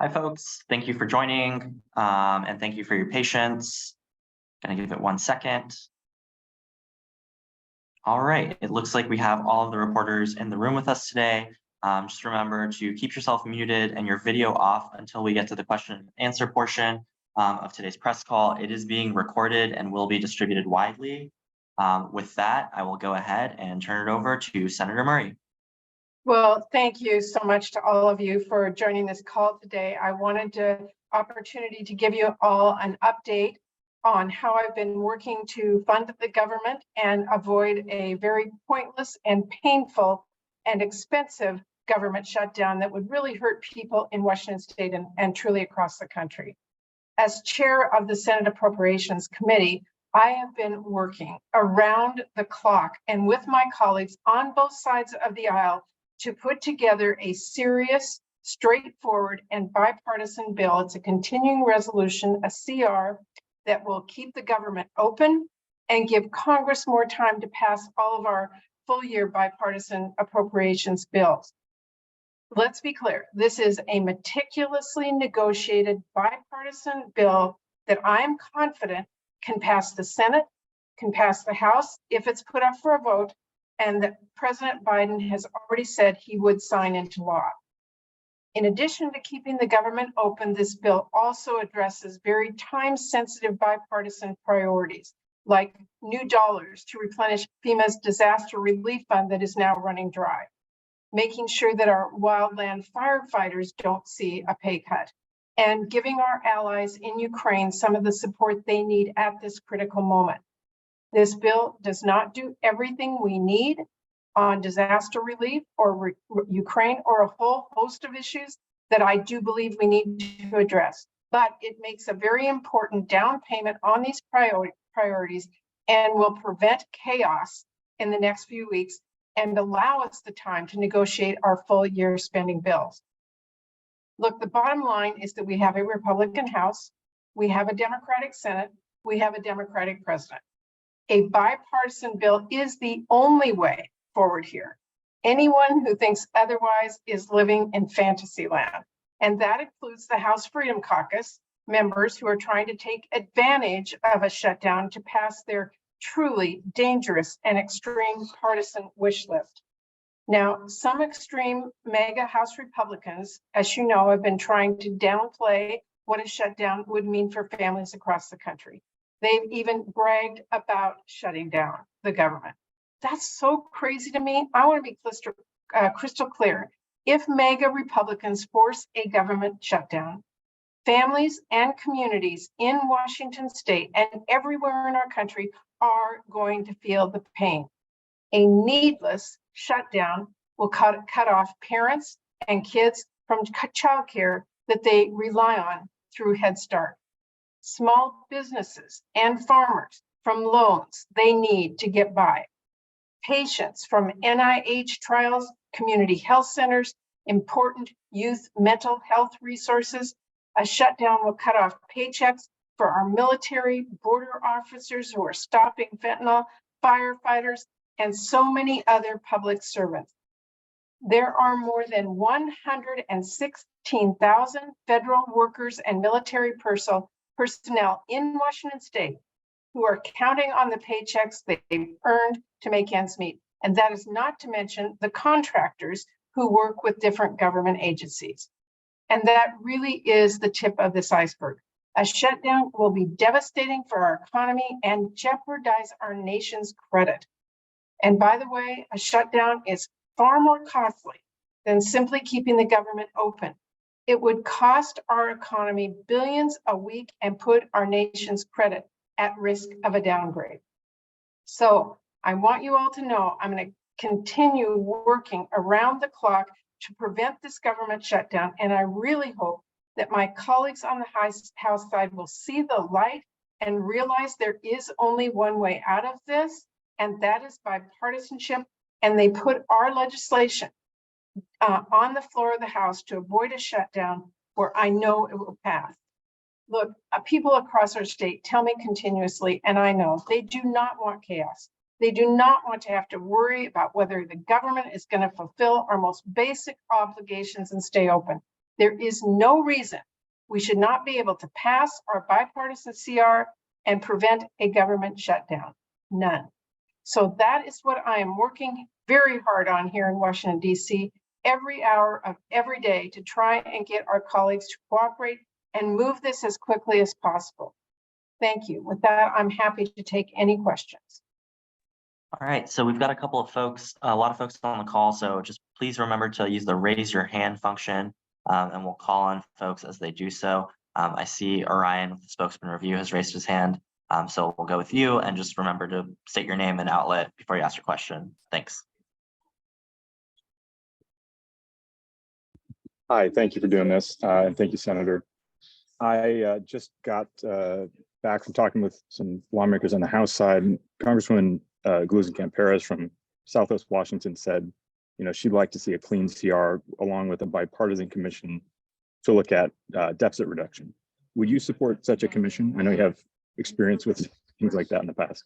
Hi, folks. Thank you for joining, and thank you for your patience. Gonna give it 1 second. All right, it looks like we have all of the reporters in the room with us today. Just remember to keep yourself muted and your video off until we get to the question and answer portion of today's press call. It is being recorded and will be distributed widely. With that, I will go ahead and turn it over to Senator Murray. Well, thank you so much to all of you for joining this call today. I wanted the opportunity to give you all an update on how I've been working to fund the government and avoid a very pointless and painful and expensive government shutdown that would really hurt people in Washington State and truly across the country. As chair of the Senate Appropriations Committee, I have been working around the clock and with my colleagues on both sides of the aisle to put together a serious, straightforward, and bipartisan bill. It's a continuing resolution, a CR, that will keep the government open and give Congress more time to pass all of our full-year bipartisan appropriations bills. Let's be clear, this is a meticulously negotiated bipartisan bill that I'm confident can pass the Senate, can pass the House if it's put up for a vote, and that President Biden has already said he would sign into law. In addition to keeping the government open, this bill also addresses very time-sensitive bipartisan priorities, like new dollars to replenish FEMA's disaster relief fund that is now running dry, making sure that our wildland firefighters don't see a pay cut, and giving our allies in Ukraine some of the support they need at this critical moment. This bill does not do everything we need on disaster relief or Ukraine or a whole host of issues that I do believe we need to address, but it makes a very important down payment on these priorities and will prevent chaos in the next few weeks and allow us the time to negotiate our full year spending bills. Look, the bottom line is that we have a Republican House, we have a Democratic Senate, we have a Democratic president. A bipartisan bill is the only way forward here. Anyone who thinks otherwise is living in fantasy land. And that includes the House Freedom Caucus members who are trying to take advantage of a shutdown to pass their truly dangerous and extreme partisan wish list. Now, some extreme mega House Republicans, as you know, have been trying to downplay what a shutdown would mean for families across the country. They've even bragged about shutting down the government. That's so crazy to me. I want to be crystal clear. If mega Republicans force a government shutdown, families and communities in Washington State and everywhere in our country are going to feel the pain. A needless shutdown will cut off parents and kids from childcare that they rely on through Head Start. Small businesses and farmers from loans they need to get by. Patients from NIH trials, community health centers, important youth mental health resources. A shutdown will cut off paychecks for our military, border officers who are stopping fentanyl, firefighters, and so many other public servants. There are more than 116,000 federal workers and military personnel in Washington State who are counting on the paychecks they've earned to make ends meet. And that is not to mention the contractors who work with different government agencies. And that really is the tip of this iceberg. A shutdown will be devastating for our economy and jeopardize our nation's credit. And by the way, a shutdown is far more costly than simply keeping the government open. It would cost our economy billions a week and put our nation's credit at risk of a downgrade. So I want you all to know I'm going to continue working around the clock to prevent this government shutdown. And I really hope that my colleagues on the House side will see the light and realize there is only one way out of this, and that is bipartisanship. And they put our legislation on the floor of the House to avoid a shutdown where I know it will pass. Look, people across our state tell me continuously, and I know they do not want chaos. They do not want to have to worry about whether the government is going to fulfill our most basic obligations and stay open. There is no reason we should not be able to pass our bipartisan CR and prevent a government shutdown. None. So that is what I am working very hard on here in Washington, D.C., every hour of every day to try and get our colleagues to cooperate and move this as quickly as possible. Thank you. With that, I'm happy to take any questions. All right, so we've got a lot of folks on the call, so just please remember to use the raise your hand function, and we'll call on folks as they do so. I see Orion with the Spokesman Review has raised his hand, so we'll go with you, and just remember to state your name and outlet before you ask your question. Thanks. Hi, thank you for doing this, and thank you, Senator. I just got back from talking with some lawmakers on the House side. Congresswoman Gluesenkamp-Perez from Southwest Washington said, she'd like to see a clean CR along with a bipartisan commission to look at deficit reduction. Would you support such a commission? I know you have experience with things like that in the past.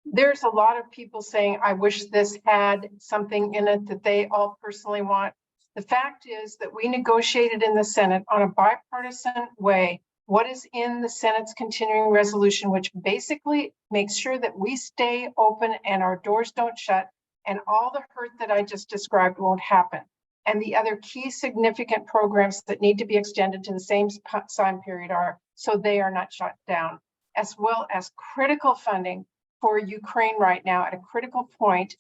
There's a lot of people saying, I wish this had something in it that they all personally want. The fact is that we negotiated in the Senate on a bipartisan way what is in the Senate's continuing resolution, which basically makes sure that we stay open and our doors don't shut and all the hurt that I just described won't happen. And the other key significant programs that need to be extended to the same time period are so they are not shut down, as well as critical funding for Ukraine right now at a critical point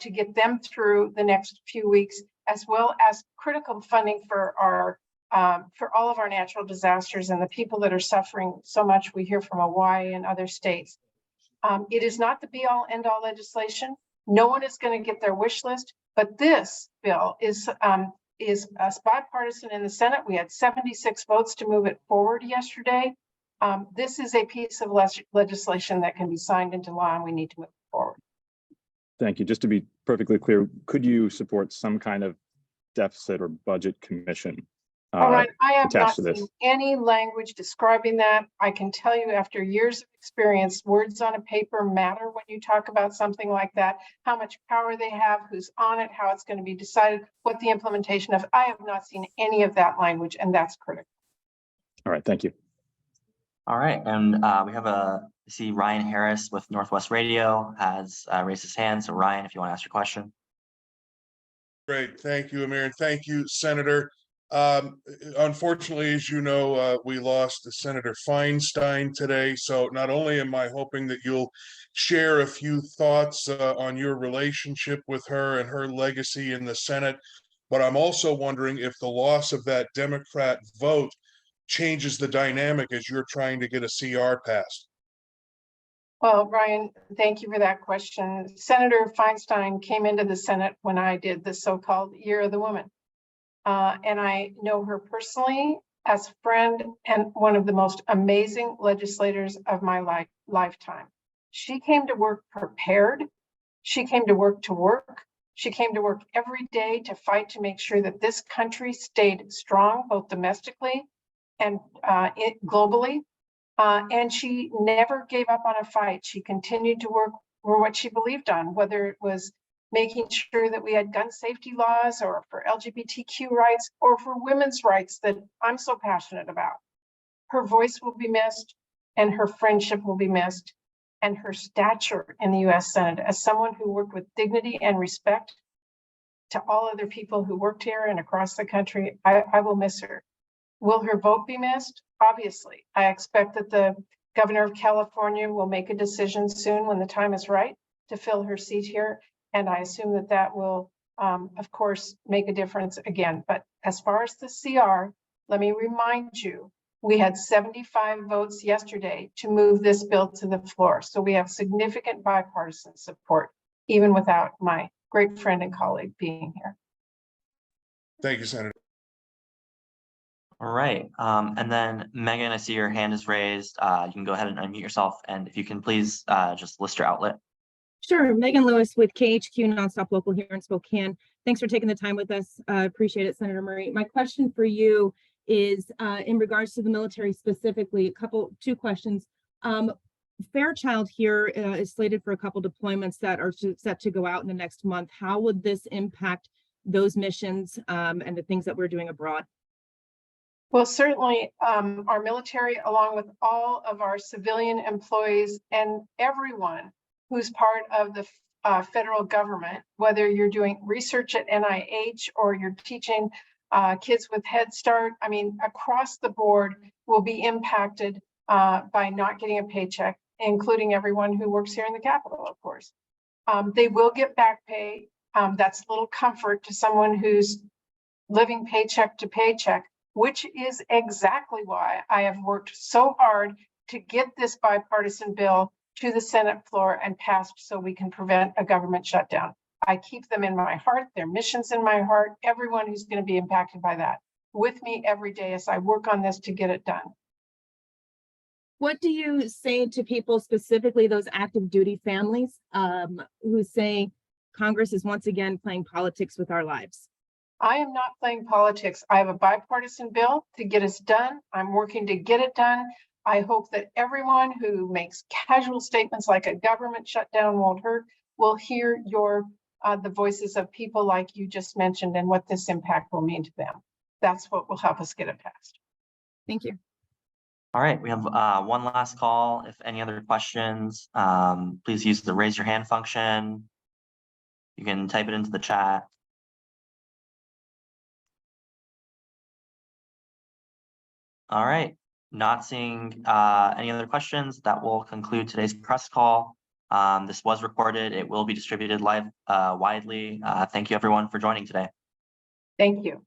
to get them through the next few weeks, as well as critical funding for all of our natural disasters and the people that are suffering so much. We hear from Hawaii and other states. It is not the be-all, end-all legislation. No one is going to get their wish list, but this bill is bipartisan in the Senate. We had 76 votes to move it forward yesterday. This is a piece of legislation that can be signed into law, and we need to move it forward. Thank you. Just to be perfectly clear, could you support some kind of deficit or budget commission? All right, I have not seen any language describing that. I can tell you after years of experience, words on a paper matter when you talk about something like that, how much power they have, who's on it, how it's going to be decided, what the implementation of. I have not seen any of that language, and that's critical. All right, thank you. All right, and we have I see Ryan Harris with Northwest Radio has raised his hand. So Ryan, if you want to ask your question. Great, thank you, Amir, and thank you, Senator. Unfortunately, as you know, we lost Senator Feinstein today. So not only am I hoping that you'll share a few thoughts on your relationship with her and her legacy in the Senate, but I'm also wondering if the loss of that Democrat vote changes the dynamic as you're trying to get a CR passed. Well, Ryan, thank you for that question. Senator Feinstein came into the Senate when I did the so-called Year of the Woman. And I know her personally as a friend and one of the most amazing legislators of my lifetime. She came to work prepared. She came to work. She came to work every day to fight to make sure that this country stayed strong, both domestically and globally. And she never gave up on a fight. She continued to work for what she believed on, whether it was making sure that we had gun safety laws or for LGBTQ rights or for women's rights that I'm so passionate about. Her voice will be missed and her friendship will be missed, and her stature in the US Senate as someone who worked with dignity and respect to all other people who worked here and across the country. I will miss her. Will her vote be missed? Obviously. I expect that the governor of California will make a decision soon when the time is right to fill her seat here. And I assume that that will, of course, make a difference again. But as far as the CR, let me remind you, we had 75 votes yesterday to move this bill to the floor. So we have significant bipartisan support, even without my great friend and colleague being here. Thank you, Senator. All right, and then Megan, I see your hand is raised. You can go ahead and unmute yourself, and if you can please just list your outlet. Sure. Megan Lewis with KHQ Nonstop Local here in Spokane. Thanks for taking the time with us. Appreciate it, Senator Murray. My question for you is in regards to the military specifically, two questions. Fairchild here is slated for a couple deployments that are set to go out in the next month. How would this impact those missions and the things that we're doing abroad? Well, certainly, our military, along with all of our civilian employees and everyone who's part of the federal government, whether you're doing research at NIH or you're teaching kids with Head Start, I mean, across the board will be impacted by not getting a paycheck, including everyone who works here in the Capitol, of course. They will get back pay. That's a little comfort to someone who's living paycheck to paycheck, which is exactly why I have worked so hard to get this bipartisan bill to the Senate floor and passed so we can prevent a government shutdown. I keep them in my heart, their missions in my heart, everyone who's going to be impacted by that with me every day as I work on this to get it done. What do you say to people, specifically those active duty families who say Congress is once again playing politics with our lives? I am not playing politics. I have a bipartisan bill to get us done. I'm working to get it done. I hope that everyone who makes casual statements like a government shutdown won't hurt will hear the voices of people like you just mentioned and what this impact will mean to them. That's what will help us get it passed. Thank you. All right, we have one last call. If any other questions, please use the raise your hand function. You can type it into the chat. All right, not seeing any other questions. That will conclude today's press call. This was recorded. It will be distributed live widely. Thank you everyone for joining today. Thank you.